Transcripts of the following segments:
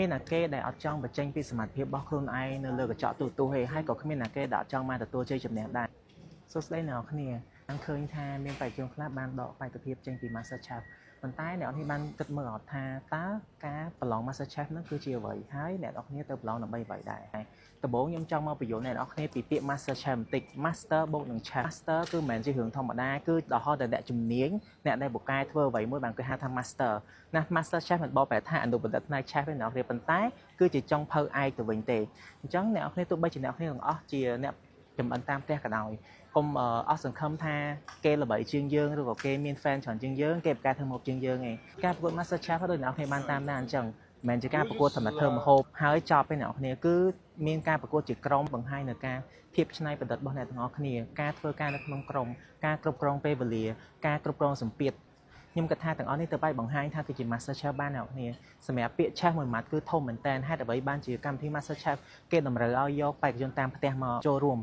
មានតែគេដែលអត់ចង់បញ្ចេញពីសមត្ថភាពរបស់ខ្លួនឯងនៅលើកញ្ចក់ទូរទស្សន៍ទេហើយក៏គ្មានតែគេដែលអត់ចង់មកទទួលជ័យជំនះដែរសួស្តីអ្នកនរគ្នាបានឃើញថាមានបេក្ខជនខ្លះបានដកបេក្ខភាពចេញពី MasterChef ប៉ុន្តែអ្នកនរគ្នាបានគិតមើលអត់ថាតើការប្រឡង MasterChef ហ្នឹងគឺជាអ្វីហើយអ្នកនរគ្នាទៅប្រឡងដើម្បីអ្វីដែរដំបូងខ្ញុំចង់មកបញ្យល់អ្នកនរគ្នាពីពាក្យ MasterChef បន្តិច Master បូកនឹង Chef Master គឺមិនមែនជារឿងធម្មតាគឺដល់ហោះតែអ្នកជំនាញអ្នកដែលបកកែធ្វើអ្វីមួយបានគេហៅថា Master ណា Master Chef មិនបកប្រែថាអនុបណ្ឌិតផ្នែក Chef ទេអ្នកនរគ្នាប៉ុន្តែគឺជាចុងភៅឯកទៅវិញទេអញ្ចឹងអ្នកនរគ្នាទោះបីជាអ្នកនរគ្នាទាំងអស់ជាអ្នកចម្អិនតាមផ្ទះក៏ដោយកុំអស់សង្ឃឹមថាគេល្បីជាងយើងឬក៏គេមាន fan ច្រើនជាងយើងគេបកកែធ្វើម្ហូបជាងយើងឯងការប្រកួត Master Chef ដូចអ្នកនរគ្នាបានតាមដានអញ្ចឹងមិនមែនជាការប្រកួតសម្រាប់ធ្វើម្ហូបហើយចប់ទេអ្នកនរគ្នាគឺមានការប្រកួតជាក្រុមបង្ហាញនៅការភាពច្នៃប្រឌិតរបស់អ្នកទាំងអស់គ្នាការធ្វើការនៅក្នុងក្រុមការគ្រប់គ្រងពេលវេលាការគ្រប់គ្រងសម្ពាធខ្ញុំគិតថាទាំងអស់នេះទៅបាយបង្ហាញថាគឺជា Master Chef បានអ្នកនរគ្នាសម្រាប់ពាក្យ Chef មួយម៉ាត់គឺធំមែនតើហេតុអ្វីបានជាកម្មវិធី Master Chef គេតម្រូវឲ្យយកបេក្ខជនតាមផ្ទះមកចូលរួម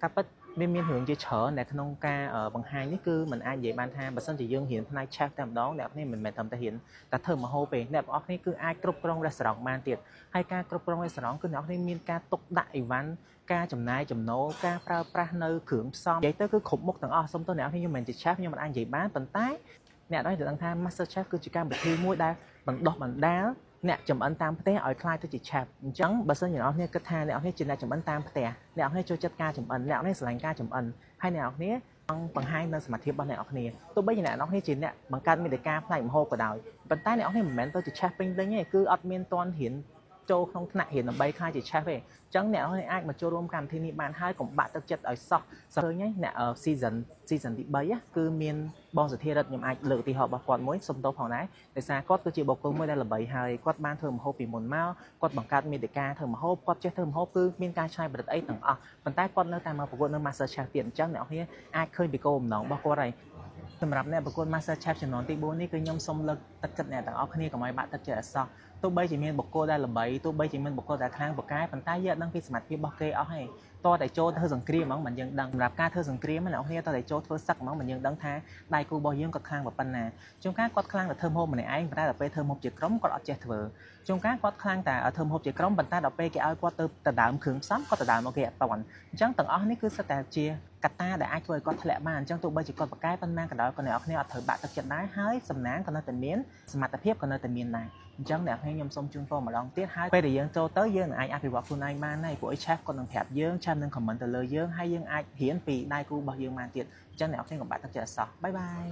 ការពិតមានរឿងជាច្រើននៅក្នុងការបង្ហាញនេះគឺมันអាចនិយាយបានថាបើសិនជាយើងរៀនផ្នែក chef តែម្ដងអ្នកនេះមិនមែនត្រឹមតែរៀនតែធ្វើម្ហូបទេអ្នកទាំងអស់គ្នាគឺអាចគ្រប់គ្រង restaurant បានទៀតហើយការគ្រប់គ្រង restaurant គឺអ្នកនេះមានការទុកដាក់អីវ៉ាន់ការចំណាយចំណូលការប្រើប្រាស់នៅគ្រឿងផ្សំនិយាយទៅគឺគ្រប់មុខទាំងអស់សូមទោសអ្នកនេះខ្ញុំមិនមែនជា chef ខ្ញុំមិនអាចនិយាយបានប៉ុន្តែអ្នកនេះដឹងថា Master Chef គឺជាកម្មវិធីមួយដែលបណ្ដុះបណ្ដាលអ្នកចំអិនតាមផ្ទះឲ្យខ្លាយទៅជា chef អញ្ចឹងបើសិនជាអ្នកនរគិតថាអ្នកនរជាអ្នកចំអិនតាមផ្ទះអ្នកនរចូលចិត្តការចំអិនអ្នកនរស្រឡាញ់ការចំអិនហើយអ្នកនរចង់បង្ហាញនៅសមត្ថភាពរបស់អ្នកនរទោះបីជាអ្នកនរជាអ្នកបង្កើតមាតិកាផ្នែកម្ហូបក៏ដោយប៉ុន្តែអ្នកនរមិនមែនទៅជា chef ពេញលេញទេគឺអត់មានទាន់រៀនចូលក្នុងថ្នាក់រៀនដើម្បីខ្លាយជា chef ទេអញ្ចឹងអ្នកនរអាចមកចូលរួមកម្មវិធីនេះបានហើយកុំបាក់ទឹកចិត្តឲ្យសោះឃើញអ្នក season ទី3គឺមានបងសុធារិទ្ធខ្ញុំអាចលើកឧទាហរណ៍របស់គាត់មួយសុំទោសផងដែរដោយសារគាត់គឺជាបុគ្គលមួយដែលល្បីហើយគាត់បានធ្វើម្ហូបពីមុនមកគាត់បង្កើតមាតិកាធ្វើម្ហូបគាត់ចេះធ្វើម្ហូបគឺមានការច្នៃប្រឌិតអីទាំងអស់ប៉ុន្តែគាត់នៅតែមកប្រកួតនៅ Master Chef ទៀតអញ្ចឹងអ្នកនរអាចឃើញពីគោលបំណងរបស់គាត់ហើយសម្រាប់អ្នកប្រកួត Master Chef ចំនួនទី4នេះគឺខ្ញុំសូមលើកទឹកចិត្តអ្នកទាំងអស់គ្នាកុំឲ្យបាក់ទឹកចិត្តអសោះទោះបីជាមានបុគ្គលដែលល្បីទោះបីជាមានបុគ្គលដែលខ្លាំងពូកែប៉ុន្តែយើងអត់ដឹងពីសមត្ថភាពរបស់គេអស់ទេតើតែចូលធ្វើសង្គ្រាមហ្មងមិនយើងដឹងសម្រាប់ការធ្វើសង្គ្រាមអ្នកនរគ្នាតើតែចូលធ្វើសឹកហ្មងមិនយើងដឹងថាដៃគូរបស់យើងគាត់ខ្លាំងប៉ុណ្ណាជួនកាលគាត់ខ្លាំងតែធ្វើម្ហូបម្នាក់ឯងប៉ុន្តែដល់ពេលធ្វើម្ហូបជាក្រុមគាត់អត់ចេះធ្វើជួនកាលគាត់ខ្លាំងតែធ្វើម្ហូបជាក្រុមប៉ុន្តែដល់ពេលគេឲ្យគាត់ទៅដើមគ្រឿងផ្សំគាត់ទៅដើមមកគេអត់តន់អញ្ចឹងទាំងអស់នេះគឺសិតតែជាកត្តាដែលអាចធ្វើឲ្យគាត់ធ្លាក់បានអញ្ចឹងទោះបីជាគាត់បកកែប៉ុន្មានក៏ដោយក៏អ្នកនរគ្នាអត់ត្រូវបាក់ទឹកចិត្តដែរហើយសំណាងក៏នៅតែមានសមត្ថភាពក៏នៅតែមានដែរអញ្ចឹងអ្នកខ្ញុំសូមជូនពរម្ដងទៀតហើយពេលដែលយើងចូលទៅយើងនឹងអាចអភិវឌ្ឍខ្លួនឯងបានហើយព្រោះ chef គាត់នឹងប្រាប់យើង chef នឹង comment ទៅលើយើងហើយយើងអាចរៀនពីដៃគូរបស់យើងបានទៀតអញ្ចឹងអ្នកខ្ញុំកុំបាក់ទឹកចិត្តអសោះបាយបាយ